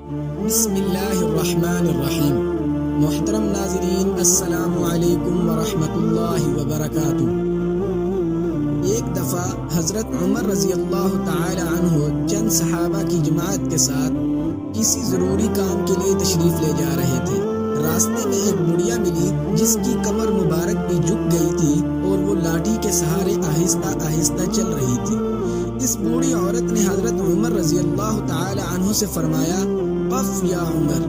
بسم اللہ الرحمن الرحیم۔ محترم ناظرین، السلام علیکم ورحمۃ اللہ وبرکاتہ۔ ایک دفعہ حضرت عمر رضی اللہ تعالی عنہ چند صحابہ کی جماعت کے ساتھ کسی ضروری کام کے لیے تشریف لے جا رہے تھے۔ راستے میں ایک بڑھیا ملی جس کی کمر مبارک بھی جھک گئی تھی اور وہ لاٹھی کے سہارے آہستہ آہستہ چل رہی تھی۔ اس بوڑھی عورت نے حضرت عمر رضی اللہ تعالی عنہ سے فرمایا، قف یا عمر،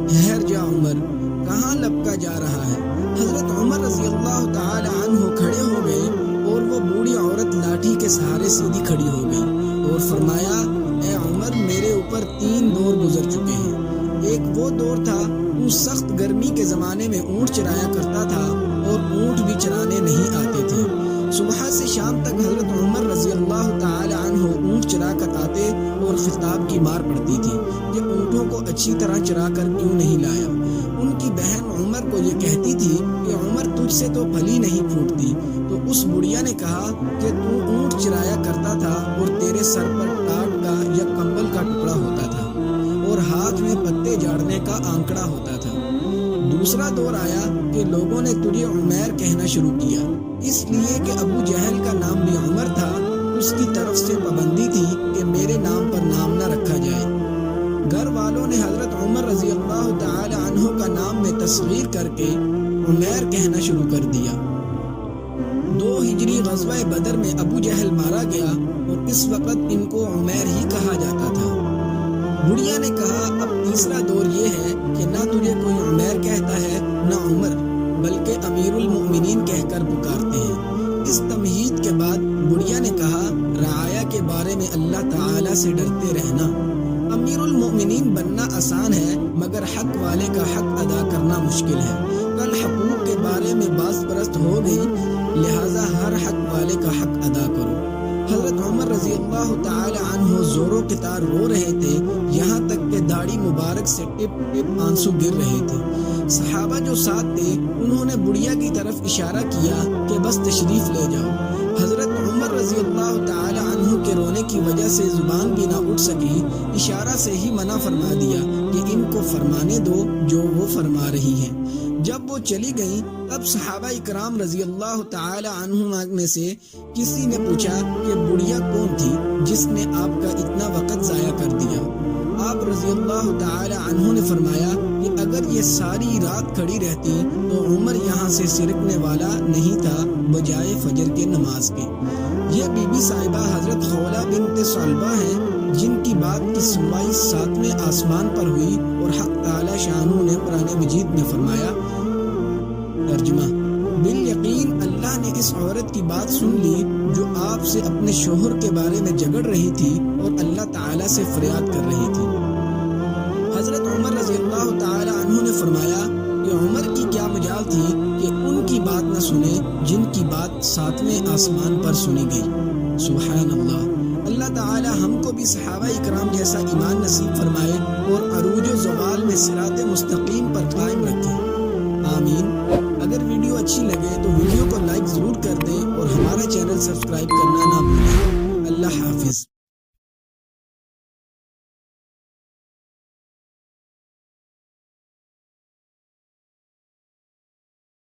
ٹھہر جا عمر، کہاں لپکا جا رہا ہے؟ حضرت عمر رضی اللہ تعالی عنہ کھڑے ہو گئے اور وہ بوڑھی عورت لاٹھی کے سہارے سیدھی کھڑی ہو گئی اور فرمایا، اے عمر، میرے اوپر 3 دور گزر چکے ہیں۔ ایک وہ دور تھا اس سخت گرمی کے زمانے میں اونٹ چرایا کرتا تھا اور اونٹ بھی چرانے نہیں آتے تھے۔ صبح سے شام تک حضرت عمر رضی اللہ تعالی عنہ اونٹ چرا کر آتے اور خطاب کی مار پڑتی تھی کہ اونٹوں کو اچھی طرح چرا کر کیوں نہیں لایا۔ ان کی بہن عمر کو یہ کہتی تھی کہ عمر، تجھ سے تو پھلی نہیں پھوٹتی۔ تو اس بڑھیا نے کہا کہ تو اونٹ چرایا کرتا تھا اور تیرے سر پر ٹاٹ کا یا کمبل کا ٹکڑا ہوتا تھا اور ہاتھ میں پتے جاڑنے کا آنکڑا ہوتا تھا۔ دوسرا دور آیا کہ لوگوں نے تجھے عمیر کہنا شروع کیا، اس لیے کہ ابو جہل کا نام بھی عمر تھا۔ اس کی طرف سے پابندی تھی کہ میرے نام پر نام نہ رکھا جائے۔ گھر والوں نے حضرت عمر رضی اللہ تعالی عنہ کا نام میں تصغیر کر کے عمیر کہنا شروع کر دیا۔ 2 ہجری غزوہ بدر میں ابو جہل مارا گیا اور اس وقت ان کو عمیر ہی کہا جاتا تھا۔ بڑھیا نے کہا، اب تیسرا دور یہ ہے کہ نہ تجھے کوئی عمیر کہتا ہے نہ عمر، بلکہ امیر المؤمنین کہہ کر پکارتے ہیں۔ اس تمہید کے بعد بڑھیا نے کہا، رعایا کے بارے میں اللہ تعالی سے ڈرتے رہنا۔ امیر المؤمنین بننا آسان ہے مگر حق والے کا حق ادا کرنا مشکل ہے۔ کل حقوق کے بارے میں باز پرست ہو گئی، لہذا ہر حق والے کا حق ادا کرو۔ حضرت عمر رضی اللہ تعالی عنہ زوروں کے تار رو رہے تھے، یہاں تک کہ داڑھی مبارک سے ٹپ ٹپ آنسو گر رہے تھے۔ صحابہ جو ساتھ تھے انہوں نے بڑھیا کی طرف اشارہ کیا کہ بس تشریف لے جاؤ۔ حضرت عمر رضی اللہ تعالی عنہ کے رونے کی وجہ سے زبان بھی نہ اٹھ سکی، اشارہ سے ہی منع فرما دیا کہ ان کو فرمانے دو جو وہ فرما رہی ہیں۔ جب وہ چلی گئیں تب صحابہ اکرام رضی اللہ تعالی عنہ میں سے کسی نے پوچھا کہ بڑھیا کون تھی جس نے آپ کا اتنا وقت ضائع کر دیا؟ آپ رضی اللہ تعالی عنہ نے فرمایا کہ اگر یہ ساری رات کھڑی رہتی تو عمر یہاں سے سرکنے والا نہیں تھا بجائے فجر کے نماز کے۔ یہ بی بی صاحبہ حضرت خولہ بنت ثعلبہ ہیں جن کی بات کی سنوائی 7ویں آسمان پر ہوئی اور حق تعالی شانہ نے قرآن مجید میں فرمایا، ترجمہ، بالیقین اللہ نے اس عورت کی بات سن لی جو آپ سے اپنے شوہر کے بارے میں جھگڑ رہی تھی اور اللہ تعالی سے فریاد کر رہی تھی۔ حضرت عمر رضی اللہ تعالی عنہ نے فرمایا کہ عمر کی کیا مجال تھی کہ ان کی بات نہ سنے جن کی بات 7ویں آسمان پر سنی گئی۔ سبحان اللہ۔ اللہ تعالی ہم کو بھی صحابہ اکرام جیسا ایمان نصیب فرمائے اور عروج و زوال میں صراط مستقیم پر قائم رکھے، آمین۔ اگر ویڈیو اچھی لگے تو ویڈیو کو لائک ضرور کر دیں اور ہمارا چینل سبسکرائب کرنا نہ بھولیں۔ اللہ حافظ۔